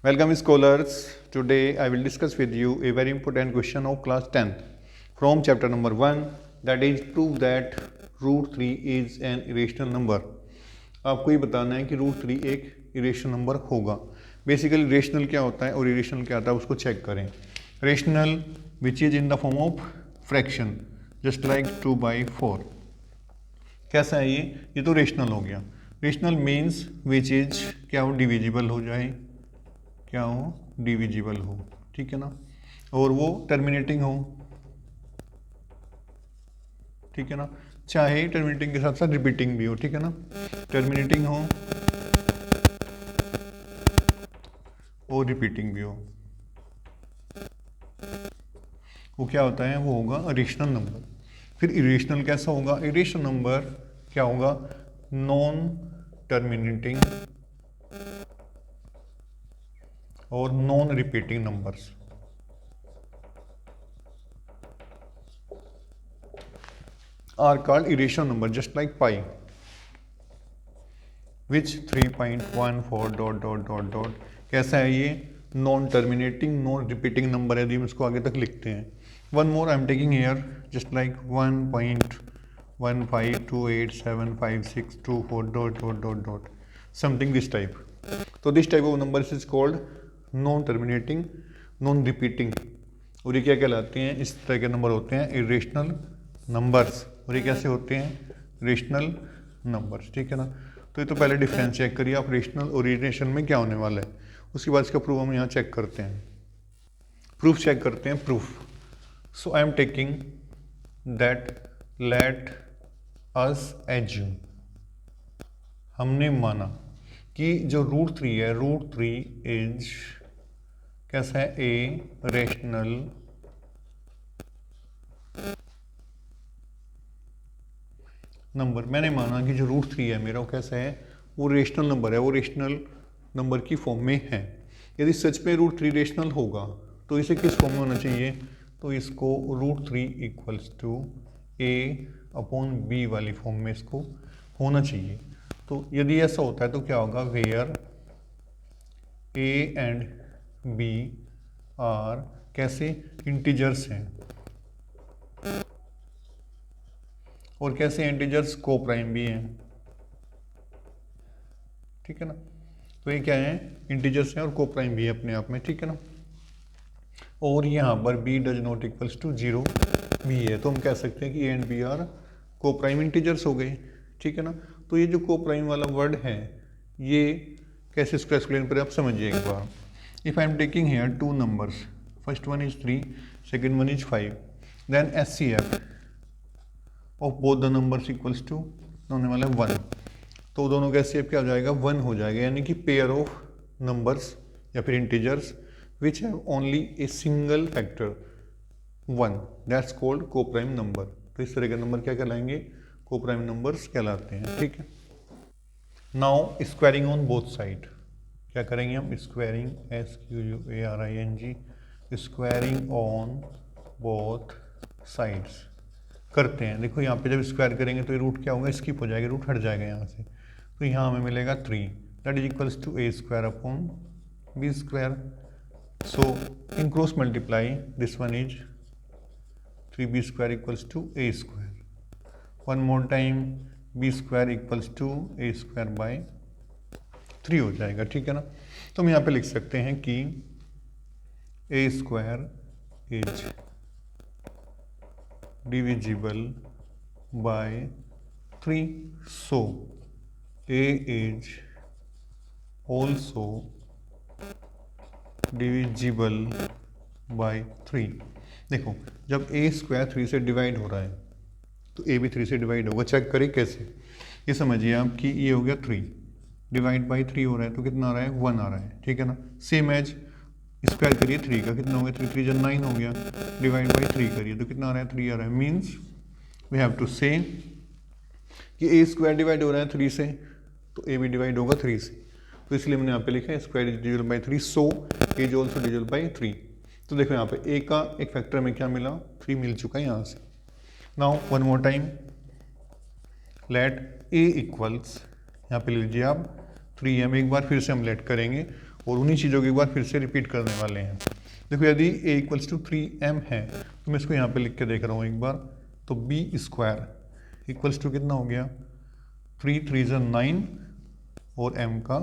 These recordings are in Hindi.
Welcome scholars. Today I will discuss with you a very important question of class 10th from chapter number 1, that is prove that root 3 is an irrational number. आपको ये बताना है कि रूट 3 एक इरेशनल नंबर होगा. बेसिकली रेशनल क्या होता है और इरेशनल क्या होता है उसको चेक करें. Rational which is in the form of fraction just like 2/4. कैसा है ये तो रेशनल हो गया. रेशनल मीन्स विच इज क्या हो डिविजिबल हो जाए, क्या हो डिविजिबल हो, ठीक है ना, और वो टर्मिनेटिंग हो, ठीक है ना, चाहे टर्मिनेटिंग के साथ साथ रिपीटिंग भी हो, ठीक है ना, टर्मिनेटिंग हो और रिपीटिंग भी हो. वो क्या होता है, वो होगा इरेशनल नंबर. फिर इरेशनल कैसा होगा, इरेशनल नंबर क्या होगा, नॉन टर्मिनेटिंग और non repeating numbers. Are called irrational number just like pi which 3.14 dot dot dot dot. कैसा है ये, non terminating non repeating number है, यदि हम इसको आगे तक लिखते हैं. One more I am taking here just like 1.15287562 dot dot dot dot something this type. तो this type of number is called non terminating non repeating. और ये क्या कहलाते हैं, इस तरह के नंबर होते हैं इरेशनल नंबर्स. और ये कैसे होते हैं, रेशनल नंबर्स, ठीक है ना. तो ये तो पहले डिफरेंस चेक करिए आप, रेशनल और इरेशनल में क्या होने वाला है. उसके बाद इसका प्रूफ हम यहाँ चेक करते हैं. प्रूफ चेक करते हैं, proof. So I am taking that let us assume, हमने माना कि जो रूट 3 है, रूट 3 इज कैसा है, ए रेशनल नंबर. मैंने माना कि जो रूट 3 है मेरा वो कैसा है, वो रेशनल नंबर है, वो रेशनल नंबर की फॉर्म में है. यदि सच में रूट 3 रेशनल होगा तो इसे किस फॉर्म में होना चाहिए, तो इसको root 3 equals to a upon b वाली फॉर्म में इसको होना चाहिए. तो यदि ऐसा होता है तो क्या होगा, where a and b are कैसे इंटीजर्स हैं और कैसे इंटीजर्स को प्राइम भी हैं, ठीक है ना. तो ये क्या है, इंटीजर्स हैं और को प्राइम भी है अपने आप में, ठीक है ना. और यहाँ पर b does not equals to 0 भी है, तो हम कह सकते हैं कि a एंड b आर को प्राइम इंटीजर्स हो गए, ठीक है ना. तो ये जो को प्राइम वाला वर्ड है ये कैसे इसको एक्सप्लेन करें आप समझिए एक बार. If I am taking here two numbers, first one is 3, second one is 5, then SCF of both the numbers equals to होने वाला है 1. तो दोनों का SCF क्या हो जाएगा, 1 हो जाएगा, यानी कि पेयर ऑफ नंबर्स या फिर integers which have only a single factor 1, that's called को प्राइम नंबर. तो इस तरह के नंबर क्या कहलाएंगे, को प्राइम नंबर्स कहलाते हैं, ठीक है. Now squaring on both side, क्या करेंगे हम, squaring SQUARING, squaring on both sides करते हैं. देखो यहाँ पे जब स्क्वायर करेंगे तो ये रूट क्या होगा, स्किप हो जाएगा, रूट हट जाएगा यहाँ से. तो यहाँ हमें मिलेगा 3, that is equals to a square upon b square. So in cross multiply this one is 3b square equals to a square. One more time b square equals to a square by 3 हो जाएगा, ठीक है ना. तो हम यहाँ पे लिख सकते हैं कि a square is divisible by 3, so a is also divisible by 3. देखो जब a स्क्वायर 3 से डिवाइड हो रहा है तो a भी 3 से डिवाइड होगा. चेक करें कैसे, ये समझिए आप कि ये हो गया 3 डिवाइड बाई 3 हो रहा है तो कितना आ रहा है, 1 आ रहा है, ठीक है ना. सेम एज स्क्वायर करिए 3 का, कितना हो गया, 3 3 जब 9 हो गया, डिवाइड बाई 3 करिए तो कितना आ रहा है, 3 आ रहा है. मीन्स वी हैव टू से कि a स्क्वायर डिवाइड हो रहा है 3 से तो a भी डिवाइड होगा 3 से. तो इसलिए मैंने यहाँ पे लिखा है square is divisible by 3, so a is also divisible by 3. तो देखो यहाँ पे a का एक फैक्टर में क्या मिला, 3 मिल चुका है यहाँ से. Now one more time late a equals, यहाँ पे लीजिए आप 3m, एक बार फिर से हम लेट करेंगे और उन्हीं चीज़ों को एक बार फिर से रिपीट करने वाले हैं। देखो यदि a इक्वल्स टू 3m है तो मैं इसको यहाँ पे लिख के देख रहा हूँ एक बार, तो b स्क्वायर इक्वल्स टू कितना हो गया 3 3 ज़ा 9 और m का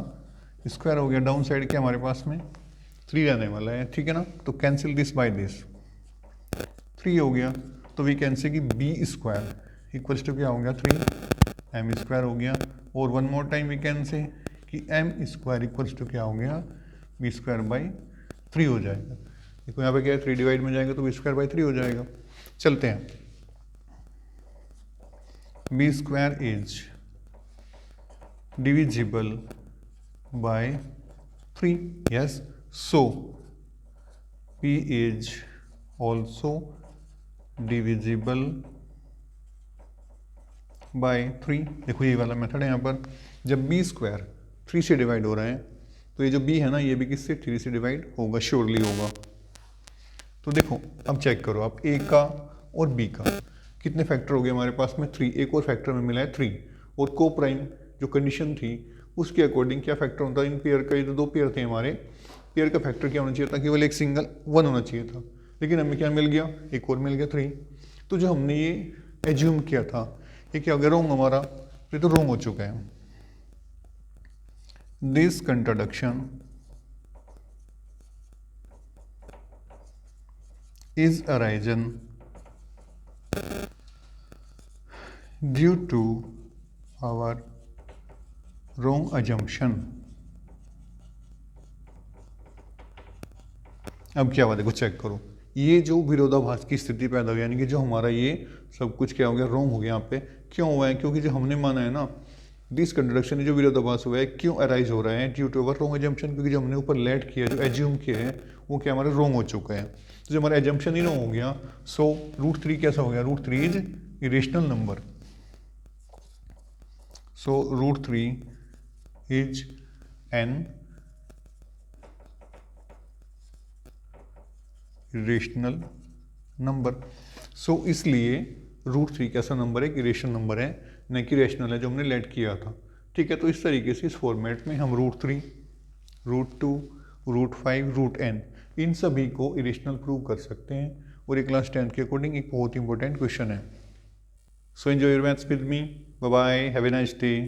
स्क्वायर हो गया। डाउन साइड क्या हमारे पास में 3 रहने वाला है, ठीक है ना। तो कैंसिल दिस बाय दिस, 3 हो गया। तो वी कैन से कि b स्क्वायर इक्वल्स टू क्या हो गया 3 m स्क्वायर हो गया। और one more time we can say कि m स्क्वायर इक्वल्स टू क्या हो गया b स्क्वायर बाई 3 हो जाएगा। देखो यहाँ पे क्या है 3 डिवाइड में जाएगा तो b स्क्वायर बाई 3 हो जाएगा। चलते हैं, b square is divisible by 3, yes. So p is also divisible by 3। देखो ये वाला मेथड है यहाँ पर, जब b स्क्वायर 3 से डिवाइड हो रहा है तो ये जो b है ना ये भी किससे 3 से डिवाइड होगा, श्योरली होगा। तो देखो अब चेक करो आप a का और b का कितने फैक्टर हो गए हमारे पास में 3, एक और फैक्टर में मिला है 3। और को प्राइम जो कंडीशन थी उसके अकॉर्डिंग क्या फैक्टर होता है इन पेयर का, ये तो 2 पेयर थे हमारे, पेयर का फैक्टर क्या होना चाहिए था, केवल एक सिंगल 1 होना चाहिए था। लेकिन हमें क्या मिल गया, एक और मिल गया 3। तो जो हमने ये एज्यूम किया था ये क्या हो गया रॉन्ग हमारा, ये तो रॉन्ग हो चुका है। This contradiction is arisen due to our wrong assumption। अब क्या हुआ देखो चेक करो, ये जो विरोधाभास की स्थिति पैदा हुई, यानी कि जो हमारा ये सब कुछ क्या हो गया रॉन्ग हो गया। यहाँ पे क्यों हुआ है, क्योंकि जो हमने माना है ना दिस कंट्राडिक्शन जो विरोधाभास हुआ है क्यों अराइज हो रहा है, due to our wrong assumption, क्योंकि जो हमने ऊपर लेट किया जो एज्यूम किया है वो क्या हमारा रॉन्ग हो चुका है। तो जो हमारा एजम्पशन ही रॉन्ग हो गया, सो √3 कैसा हो गया, √3 is irrational number. So √3 is an irrational number. So इसलिए √3 कैसा नंबर है, इरेशनल नंबर है, न कि रेशनल है जो हमने लेट किया था। ठीक है, तो इस तरीके से इस फॉर्मेट में हम √3, √2, √5, √n इन सभी को इरेशनल प्रूव कर सकते हैं। और ये क्लास 10 के अकॉर्डिंग एक बहुत इंपॉर्टेंट क्वेश्चन है। So enjoy your maths with me, bye bye, have a nice day.